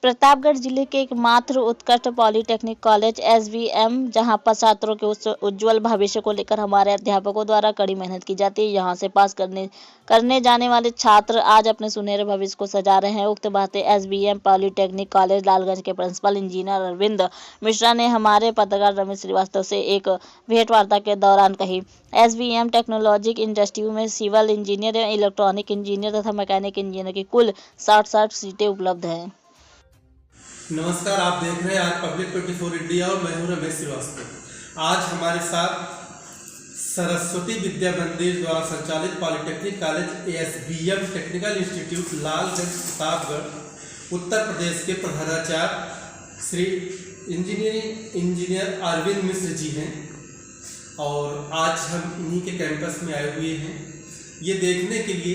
प्रतापगढ़ जिले के एकमात्र उत्कृष्ट पॉलिटेक्निक कॉलेज एसवीएम, जहां पर छात्रों के उज्जवल भविष्य को लेकर हमारे अध्यापकों द्वारा कड़ी मेहनत की जाती है। यहां से पास करने जाने वाले छात्र आज अपने सुनहरे भविष्य को सजा रहे हैं। उक्त बातें एसवीएम पॉलिटेक्निक कॉलेज लालगंज के प्रिंसिपल इंजीनियर अरविंद मिश्रा ने हमारे पत्रकार रमेश श्रीवास्तव से एक भेंट वार्ता के दौरान कही। एसवीएम टेक्नोलॉजी इंस्टीट्यूट में सिविल इंजीनियर, इलेक्ट्रॉनिक इंजीनियर तथा मैकेनिक इंजीनियर की कुल 60 सीटें उपलब्ध हैं। नमस्कार, आप देख रहे हैं आज पब्लिक 24 इंडिया और मैं हूं रमेश श्रीवास्तव। आज हमारे साथ सरस्वती विद्या मंदिर द्वारा संचालित polytechnic college SVM technical institute Lalganj Pratapgarh Uttar Pradesh के प्रधानाचार्य श्री इंजीनियर अरविंद मिश्र जी हैं और आज हम इन्हीं के कैंपस में आए हुए हैं ये देखने के लिए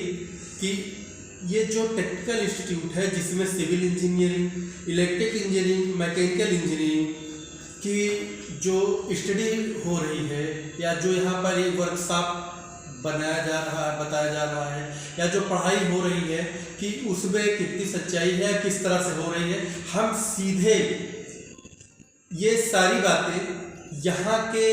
कि ये जो टेक्निकल इंस्टीट्यूट है जिसमें civil engineering, electric engineering, mechanical engineering की जो स्टडी हो रही है या जो यहाँ पर एक वर्कशॉप बनाया जा रहा है, बताया जा रहा है या जो पढ़ाई हो रही है कि उसमें कितनी सच्चाई है, किस तरह से हो रही है, हम सीधे ये सारी बातें यहाँ के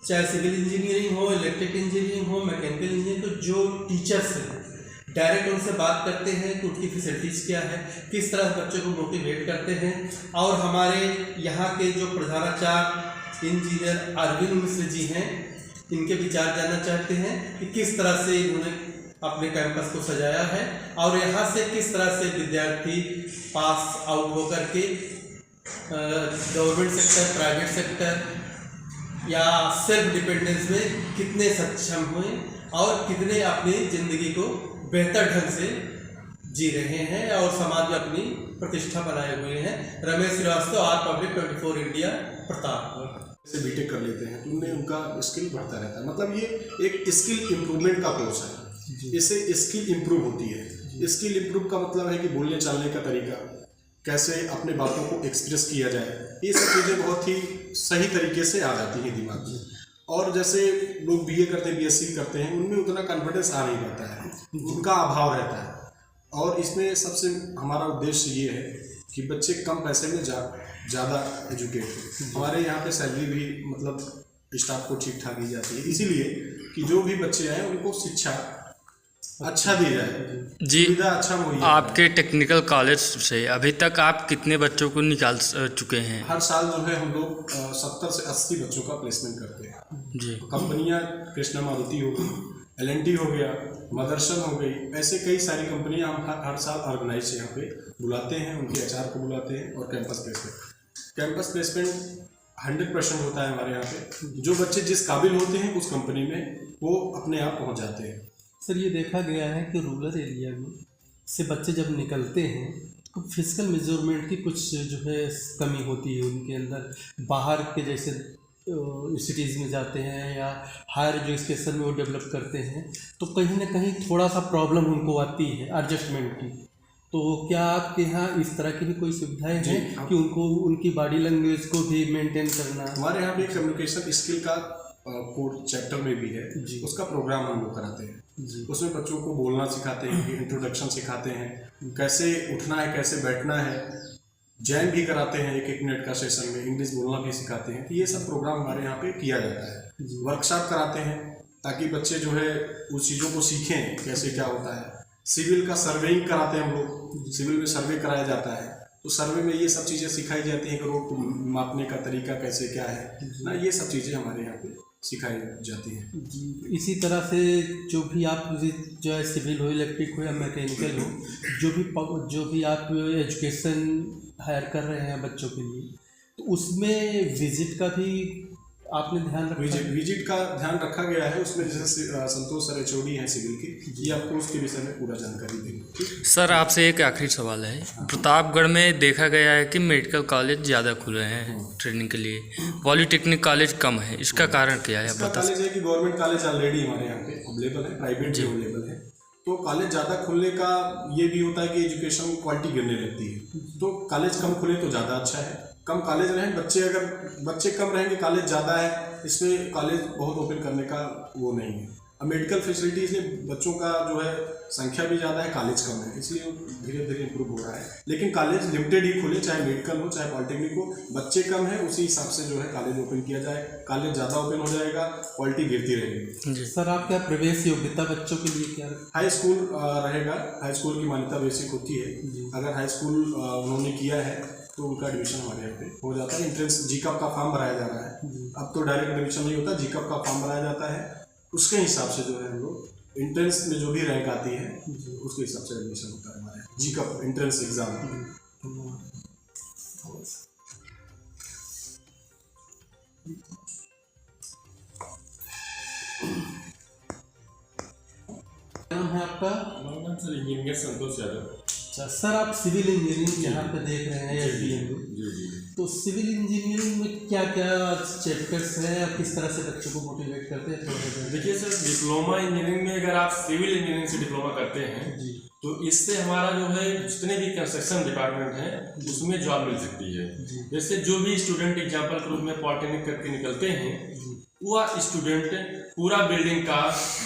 चाहे सिविल इंजीनियरिंग हो, इलेक्ट्रिक इंजीनियरिंग हो, मैकेनिकल इंजीनियरिंग हो, जो टीचर्स हैं डायरेक्ट उनसे बात करते हैं कि उनकी फैसिलिटीज़ क्या है, किस तरह बच्चों को मोटिवेट करते हैं और हमारे यहाँ के जो प्रधानाचार्य इंजीनियर अरविंद मिश्र जी हैं इनके विचार जानना चाहते हैं कि किस तरह से इन्होंने अपने कैंपस को सजाया है और यहाँ से किस तरह से विद्यार्थी पास आउट होकर के गवर्नमेंट सेक्टर, प्राइवेट सेक्टर या सेल्फ डिपेंडेंस में कितने सक्षम हुए और कितने अपनी ज़िंदगी को बेहतर ढंग से जी रहे हैं और समाज में अपनी प्रतिष्ठा बनाए हुए हैं। रमेश श्रीवास्तव, आज पब्लिक 24 इंडिया प्रतापगढ़ से बीटेक कर लेते हैं तो उनमें उनका स्किल बढ़ता रहता है। मतलब ये एक स्किल इम्प्रूवमेंट का कोर्स है, इससे स्किल इम्प्रूव होती है। स्किल इम्प्रूव का मतलब है कि बोलने चालने का तरीका, कैसे अपने बातों को एक्सप्रेस किया जाए, ये सब चीज़ें बहुत ही सही तरीके से आ जाती हैं दिमाग में। और जैसे लोग बीए करते हैं, बीएससी करते हैं, उनमें उतना कॉन्फिडेंस आ नहीं पाता है, उनका अभाव रहता है। और इसमें सबसे हमारा उद्देश्य ये है कि बच्चे कम पैसे में ज़्यादा एजुकेट हो। हमारे यहाँ पे सैलरी भी मतलब स्टाफ को ठीक ठाक दी जाती है, इसीलिए कि जो भी बच्चे आए उनको शिक्षा अच्छा दी जाए जी। अच्छा मुहैया आपके टेक्निकल कॉलेज से अभी तक आप कितने बच्चों को निकाल चुके हैं? हर साल जो है हम लोग 70 से 80 बच्चों का प्लेसमेंट करते हैं जी। कंपनियां कृष्णा मारुति हो गई, एल&टी हो गया, मदरसन हो गई, ऐसे कई सारी कंपनियां हम हर साल ऑर्गेनाइज यहाँ पे बुलाते हैं, उनके एचआर को बुलाते हैं और कैंपस प्लेसमेंट 100% होता है हमारे यहाँ पे। जो बच्चे जिस काबिल होते हैं उस कंपनी में वो अपने आप पहुँच जाते हैं। सर, ये देखा गया है कि रूरल एरिया में से बच्चे जब निकलते हैं तो फिजिकल मेजरमेंट की कुछ जो है कमी होती है उनके अंदर। बाहर के जैसे सिटीज़ में जाते हैं या हायर एजुकेशन में वो डेवलप करते हैं तो कहीं ना कहीं थोड़ा सा प्रॉब्लम उनको आती है एडजस्टमेंट की। तो क्या आपके यहाँ इस तरह की भी कोई सुविधाएं हैं कि उनको उनकी बॉडी लैंग्वेज को भी मेंटेन करना? हमारे यहाँ भी कम्युनिकेशन स्किल का कोर्स चैप्टर में भी है, उसका प्रोग्राम हम लोग कराते हैं। उसमें बच्चों को बोलना सिखाते हैं, इंट्रोडक्शन सिखाते हैं, कैसे उठना है, कैसे बैठना है, जैम भी कराते हैं 1-1 मिनट का सेशन में, इंग्लिश बोलना भी सिखाते हैं। तो ये सब प्रोग्राम हमारे यहाँ पे किया जाता है। वर्कशॉप कराते हैं ताकि बच्चे जो है उस चीज़ों को सीखें कैसे क्या होता है। सिविल का सर्वेइंग कराते हैं हम लोग, सिविल में सर्वे कराया जाता है तो सर्वे में ये सब चीज़ें सिखाई जाती हैं कि रोड को मापने का तरीका कैसे क्या है ना, ये सब चीज़ें हमारे यहाँ पे सिखाई जाती हैं। इसी तरह से जो भी आप जो है सिविल हो, इलेक्ट्रिक हो या मैकेनिकल हो, जो भी आप एजुकेशन हायर कर रहे हैं बच्चों के लिए, तो उसमें विजिट का भी आपने ध्यान रखा? विजिट का ध्यान रखा गया है। उसमें जैसे संतोष सर एचओडी हैं सिविल की, ये आपको उसके विषय में पूरा जानकारी देंगे। सर, आपसे एक आखिरी सवाल है। प्रतापगढ़ में देखा गया है कि मेडिकल कॉलेज ज़्यादा खुले हैं ट्रेनिंग के लिए, पॉलिटेक्निक कॉलेज कम है, इसका कारण क्या है? इसका कॉलेज है कि गवर्नमेंट कॉलेज ऑलरेडी हमारे यहाँ पे अवेलेबल है, प्राइवेट भी अवेलेबल है। तो कॉलेज ज़्यादा खुलने का ये भी होता है कि एजुकेशन क्वालिटी गिरने लगती है। तो कॉलेज कम खुले तो ज़्यादा अच्छा है। कम कॉलेज रहें, बच्चे कम रहेंगे, कॉलेज ज़्यादा है, इसमें कॉलेज बहुत ओपन करने का वो नहीं है। अब मेडिकल फैसिलिटीज़ में बच्चों का जो है संख्या भी ज़्यादा है, कॉलेज कम है, इसलिए धीरे धीरे इम्प्रूव हो रहा है। लेकिन कॉलेज लिमिटेड ही खुले, चाहे मेडिकल हो चाहे पॉलिटेक्निक हो, बच्चे कम है, उसी हिसाब से जो है कॉलेज ओपन किया जाए। कॉलेज ज़्यादा ओपन हो जाएगा, क्वालिटी गिरती रहेगी। सर आपका प्रवेश योग्यता बच्चों के लिए क्या है? हाई स्कूल रहेगा, हाई स्कूल की मान्यता बेसिक होती है। अगर हाई स्कूल उन्होंने किया है तो उनका एडमिशन हमारे यहाँ पे हो जाता है। इंट्रेंस जीकअप का फॉर्म भराया जा रहा है, अब तो डायरेक्ट एडमिशन नहीं होता, जीकअप का फॉर्म भराया जाता है, उसके हिसाब से जो है हम लोग इंट्रेंस में जो भी रैंक आती है उसके हिसाब से एडमिशन होता है हमारे यहाँ, जीकअप इंट्रेंस एग्जाम। नाम है आपका? हमारा नाम सर इंजीनियर संतोष यादव। अच्छा सर, आप सिविल इंजीनियरिंग यहाँ पे देख रहे हैं SBM में, जी। तो सिविल इंजीनियरिंग में क्या क्या चैप्टर्स हैं और किस तरह से बच्चों को मोटिवेट करते हैं थोड़ा? देखिए सर, डिप्लोमा इंजीनियरिंग में अगर आप सिविल इंजीनियरिंग से डिप्लोमा करते हैं जी, तो इससे हमारा जो है जितने भी कंस्ट्रक्शन डिपार्टमेंट है उसमें जॉब मिल सकती है। जैसे जो भी स्टूडेंट एग्जाम्पल के रूप में पॉलिटेक्निक करके निकलते हैं, वह स्टूडेंट पूरा बिल्डिंग का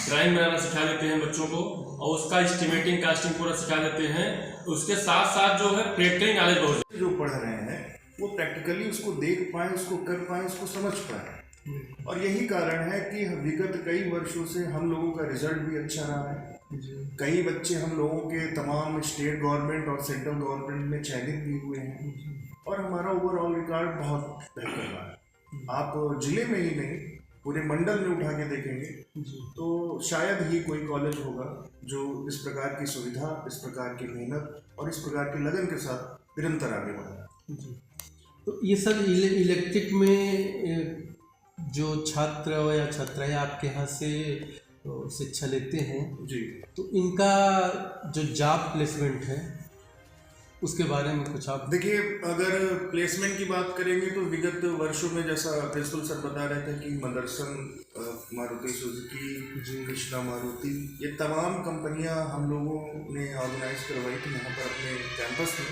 ड्राइंग बनाना सिखा देते हैं बच्चों को, और उसका एस्टिमेटिंग कास्टिंग पूरा सिखा देते हैं। उसके साथ साथ जो है प्रैक्टिकल नॉलेज बहुत जो पढ़ रहे हैं वो प्रैक्टिकली उसको देख पाएँ, उसको कर पाएँ, उसको समझ पाएँ। और यही कारण है कि विगत कई वर्षों से हम लोगों का रिजल्ट भी अच्छा रहा है। कई बच्चे हम लोगों के तमाम स्टेट गवर्नमेंट और सेंट्रल गवर्नमेंट में चयनित भी हुए हैं, और हमारा ओवरऑल रिकॉर्ड बहुत बेहतर रहा है। आप जिले में ही नहीं पूरे मंडल में उठा के देखेंगे तो शायद ही कोई कॉलेज होगा जो इस प्रकार की सुविधा, इस प्रकार की मेहनत और इस प्रकार की लगन के साथ निरंतर आगे बढ़ा। तो ये सर इलेक्ट्रिक में जो छात्र या छात्राएं आपके यहाँ से शिक्षा लेते हैं जी, तो इनका जो जॉब प्लेसमेंट है उसके बारे में कुछ आप? देखिए, अगर प्लेसमेंट की बात करेंगे तो विगत वर्षों में जैसा प्रिंसिपल सर बता रहे थे कि मदरसन, मारुति सुजुकी, कृष्णा मारुति, ये तमाम कंपनियां हम लोगों ने ऑर्गेनाइज करवाई थी यहाँ पर अपने कैंपस में।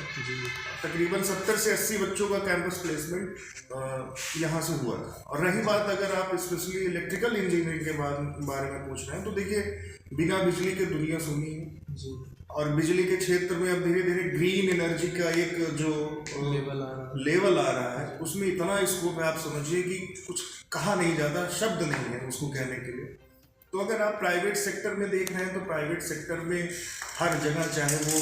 तकरीबन 70 से 80 बच्चों का कैंपस प्लेसमेंट यहाँ से हुआ था। और रही बात अगर आप स्पेशली इलेक्ट्रिकल इंजीनियरिंग के बारे में पूछ रहे हैं, तो देखिए बिना बिजली के दुनिया सुनी है, और बिजली के क्षेत्र में अब धीरे धीरे ग्रीन एनर्जी का एक जो लेवल आ रहा है, उसमें इतना स्कोप है, आप समझिए कि कुछ कहा नहीं जाता, शब्द नहीं है उसको कहने के लिए। तो अगर आप प्राइवेट सेक्टर में देख रहे हैं तो प्राइवेट सेक्टर में हर जगह, चाहे वो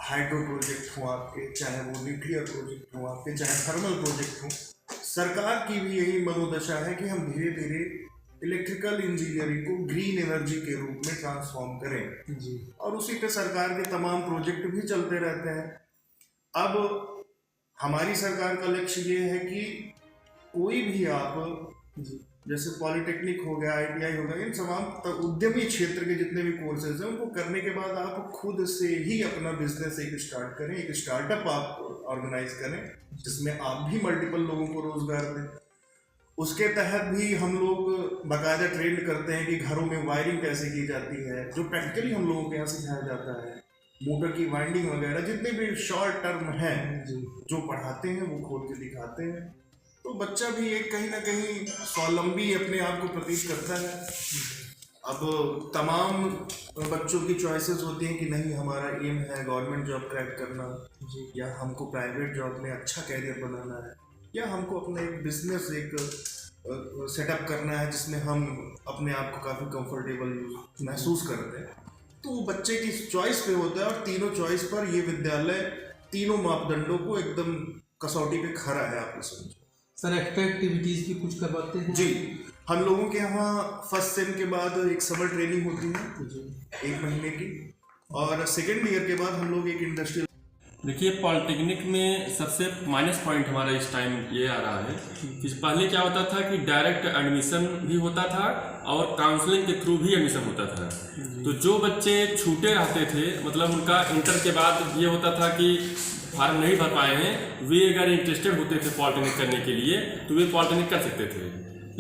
हाइड्रो प्रोजेक्ट हो आपके, चाहे वो न्यूक्लियर प्रोजेक्ट हो आपके, चाहे थर्मल प्रोजेक्ट हो, सरकार की भी यही मनोदशा है कि हम धीरे धीरे इलेक्ट्रिकल इंजीनियरिंग को ग्रीन एनर्जी के रूप में ट्रांसफॉर्म करें जी, और उसी पे सरकार के तमाम प्रोजेक्ट भी चलते रहते हैं। अब हमारी सरकार का लक्ष्य ये है कि कोई भी आप, जैसे पॉलिटेक्निक हो गया, ITI हो गया, इन तमाम उद्यमी क्षेत्र के जितने भी कोर्सेज हैं उनको करने के बाद आप खुद से ही अपना बिजनेस एक स्टार्ट करें, एक स्टार्टअप आप ऑर्गेनाइज करें जिसमें आप भी मल्टीपल लोगों को रोजगार दें। उसके तहत भी हम लोग बाकायदा ट्रेंड करते हैं कि घरों में वायरिंग कैसे की जाती है, जो प्रैक्टिकली हम लोगों के यहाँ सिखाया जाता है, मोटर की वाइंडिंग वगैरह, जितने भी शॉर्ट टर्म हैं जो पढ़ाते हैं वो खोल के दिखाते हैं। तो बच्चा भी एक कहीं ना कहीं स्वावलंबी अपने आप को प्रतीत करता है। अब तमाम बच्चों की चॉइसेस होती हैं कि नहीं, हमारा एम है गवर्नमेंट जॉब क्रैक करना, या हमको प्राइवेट जॉब में अच्छा कैरियर बनाना है, या हमको अपना एक बिजनेस एक सेटअप करना है जिसमें हम अपने आप को काफ़ी कंफर्टेबल महसूस करते हैं। तो वो बच्चे की चॉइस पे होता है, और तीनों चॉइस पर ये विद्यालय तीनों मापदंडों को एकदम कसौटी पे खरा है, आप समझो। सर एक्स्ट्रा एक्टिविटीज़ भी कुछ करवाते हैं? जी, हम लोगों के यहाँ फर्स्ट सेम के बाद एक समर ट्रेनिंग होती है 1 महीने की, और सेकेंड ईयर के बाद हम लोग एक इंडस्ट्रियल। देखिए, पॉलिटेक्निक में सबसे माइनस पॉइंट हमारा इस टाइम ये आ रहा है कि पहले क्या होता था कि डायरेक्ट एडमिशन भी होता था और काउंसलिंग के थ्रू भी एडमिशन होता था। तो जो बच्चे छूटे रहते थे, मतलब उनका इंटर के बाद ये होता था कि फॉर्म नहीं भर पाए हैं, वे अगर इंटरेस्टेड होते थे पॉलिटेक्निक करने के लिए तो वे पॉलिटेक्निक कर सकते थे।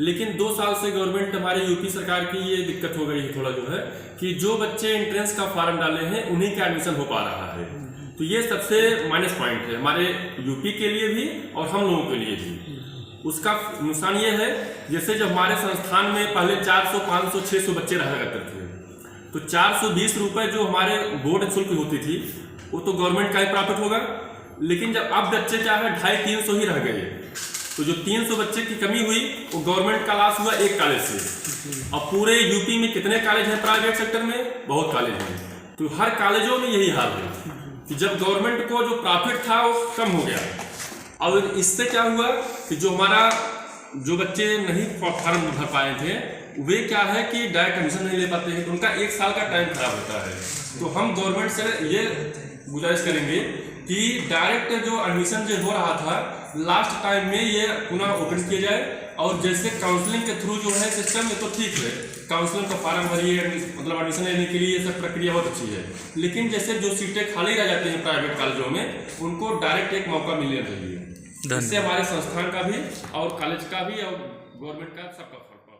लेकिन 2 साल से गवर्नमेंट, हमारे यूपी सरकार की ये दिक्कत हो गई है थोड़ा, जो है कि जो बच्चे एंट्रेंस का फॉर्म डाले हैं उन्हीं का एडमिशन हो पा रहा है। तो ये सबसे माइनस पॉइंट है हमारे यूपी के लिए भी और हम लोगों के लिए भी। उसका नुकसान ये है, जैसे जब हमारे संस्थान में पहले 400, 500, 600 बच्चे रहा करते थे, तो 420 रुपये जो हमारे बोर्ड शुल्क होती थी वो तो गवर्नमेंट का ही प्रॉफिट होगा। लेकिन जब अब बच्चे क्या है 250-300 ही रह गए, तो जो 300 बच्चे की कमी हुई वो गवर्नमेंट का लॉस हुआ एक कॉलेज से। और पूरे यूपी में कितने कॉलेज हैं प्राइवेट सेक्टर में? बहुत कॉलेज हैं। तो हर कॉलेजों में यही हाल है कि जब गवर्नमेंट को जो प्रॉफिट था वो कम हो गया, और इससे क्या हुआ कि जो बच्चे नहीं फॉर्म भर पाए थे वे क्या है कि डायरेक्ट एडमिशन नहीं ले पाते हैं, तो उनका 1 साल का टाइम खराब होता है। तो हम गवर्नमेंट से ये गुजारिश करेंगे कि डायरेक्ट जो एडमिशन जो हो रहा था लास्ट टाइम में ये पुनः ओपन किया जाए, और जैसे काउंसलिंग के थ्रू जो है सिस्टम में तो ठीक है, काउंसलिंग का फॉर्म भरिए, मतलब एडमिशन लेने के लिए ये सब प्रक्रिया बहुत अच्छी है, लेकिन जैसे जो सीटें खाली रह जाती हैं प्राइवेट कॉलेजों में उनको डायरेक्ट एक मौका मिलना चाहिए। इससे हमारे संस्थान का भी और कॉलेज का भी और गवर्नमेंट का सबका फर्क पड़ता है।